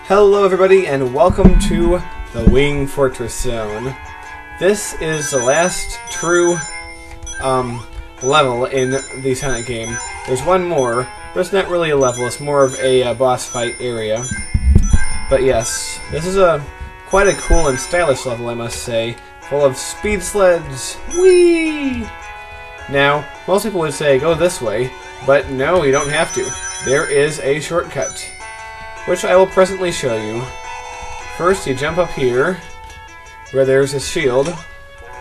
Hello everybody and welcome to the Wing Fortress Zone. This is the last true level in the Sonic game. There's one more, but it's not really a level, it's more of a boss fight area. But yes, this is quite a cool and stylish level, I must say, full of speed sleds. Whee! Now, most people would say go this way, but no, you don't have to. There is a shortcut, which I will presently show you. First, you jump up here, where there's a shield,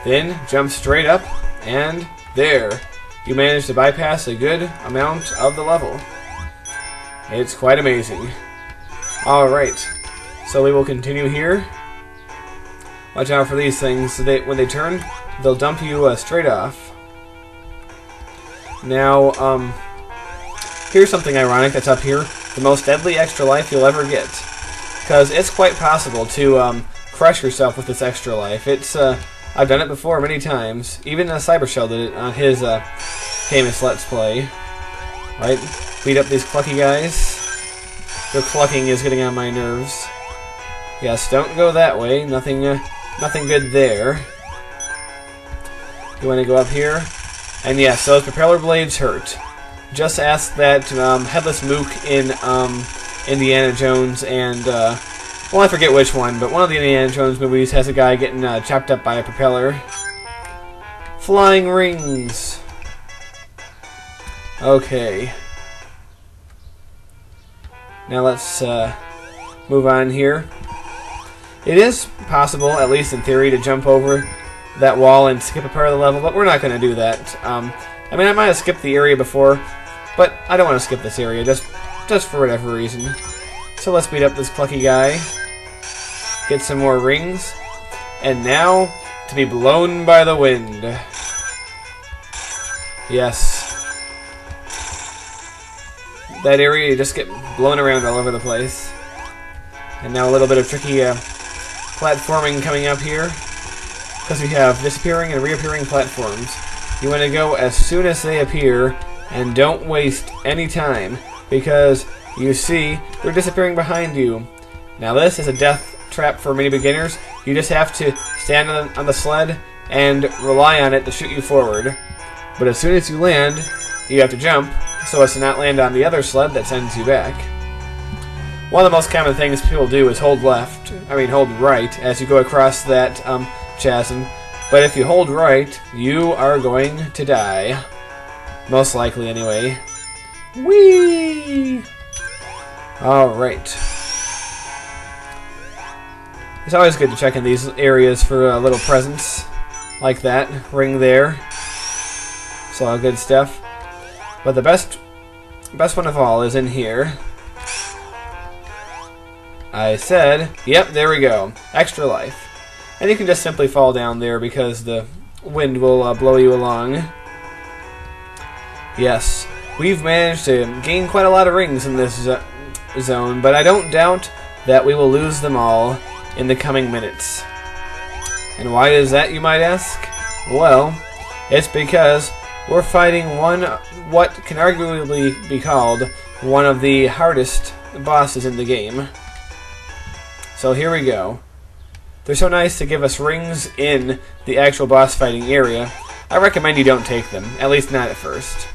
then jump straight up, and there. You manage to bypass a good amount of the level. It's quite amazing. Alright, so we will continue here. Watch out for these things. When they turn, they'll dump you straight off. Now, here's something ironic that's up here. The most deadly extra life you'll ever get. Because it's quite possible to crush yourself with this extra life. It's I've done it before many times. Even Cybershell did it on his famous Let's Play. Right? Beat up these clucky guys. Their clucking is getting on my nerves. Yes, don't go that way. Nothing good there. You want to go up here. And yes, those propeller blades hurt. Just ask that Headless Mook in Indiana Jones and, well, I forget which one, but one of the Indiana Jones movies has a guy getting chopped up by a propeller. Flying rings. Okay. Now let's move on here. It is possible, at least in theory, to jump over that wall and skip a part of the level, but we're not going to do that. I mean, I might have skipped the area before, but I don't want to skip this area, just for whatever reason. So let's beat up this clucky guy, get some more rings, and now to be blown by the wind. Yes. That area, you just get blown around all over the place. And now a little bit of tricky platforming coming up here, because we have disappearing and reappearing platforms. You want to go as soon as they appear, and don't waste any time, because you see they're disappearing behind you. Now this is a death trap for many beginners. You just have to stand on the sled and rely on it to shoot you forward. But as soon as you land, you have to jump so as to not land on the other sled that sends you back. One of the most common things people do is hold right as you go across that chasm. But if you hold right, you are going to die. Most likely, anyway. Whee! Alright. It's always good to check in these areas for little presents like that. Ring there. It's all good stuff. But the best one of all is in here. I said, yep, there we go. Extra life. And you can just simply fall down there because the wind will blow you along. Yes, we've managed to gain quite a lot of rings in this zone, but I don't doubt that we will lose them all in the coming minutes. And why is that, you might ask? Well, it's because we're fighting what can arguably be called one of the hardest bosses in the game. So here we go. They're so nice to give us rings in the actual boss fighting area. I recommend you don't take them, at least not at first.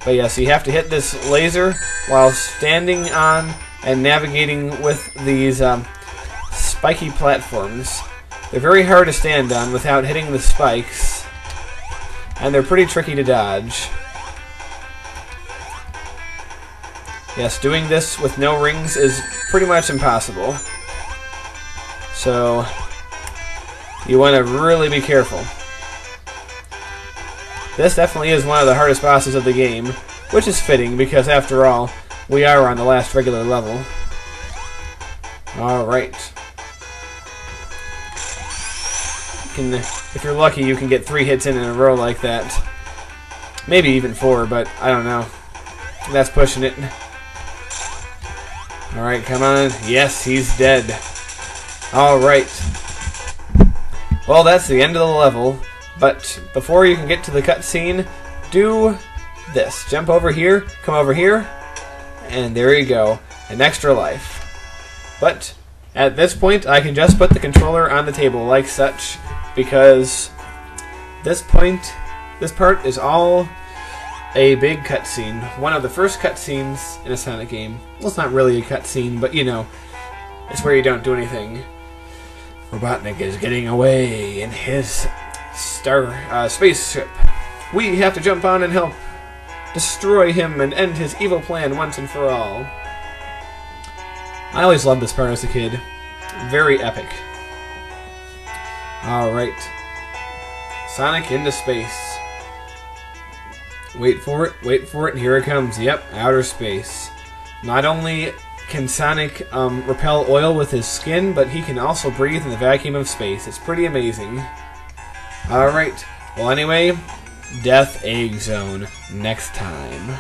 But yeah, so you have to hit this laser while standing on and navigating with these spiky platforms. They're very hard to stand on without hitting the spikes, and they're pretty tricky to dodge. Yes, doing this with no rings is pretty much impossible. So you want to really be careful. This definitely is one of the hardest bosses of the game, which is fitting because after all, we are on the last regular level. Alright. If you're lucky, you can get 3 hits in a row like that. Maybe even 4, but I don't know. That's pushing it. Alright, come on. Yes, he's dead. Alright. Well, that's the end of the level, but before you can get to the cutscene, do this. Jump over here, come over here, and there you go. An extra life. But at this point, I can just put the controller on the table like such, because this part is all a big cutscene. One of the first cutscenes in a Sonic game. Well, it's not really a cutscene, but you know, it's where you don't do anything. Robotnik is getting away in his spaceship. We have to jump on and help destroy him and end his evil plan once and for all. I always loved this part as a kid. Very epic. Alright. Sonic into space. Wait for it, here it comes. Yep, outer space. Not only can Sonic repel oil with his skin, but he can also breathe in the vacuum of space. It's pretty amazing. Alright, well anyway, Death Egg Zone next time.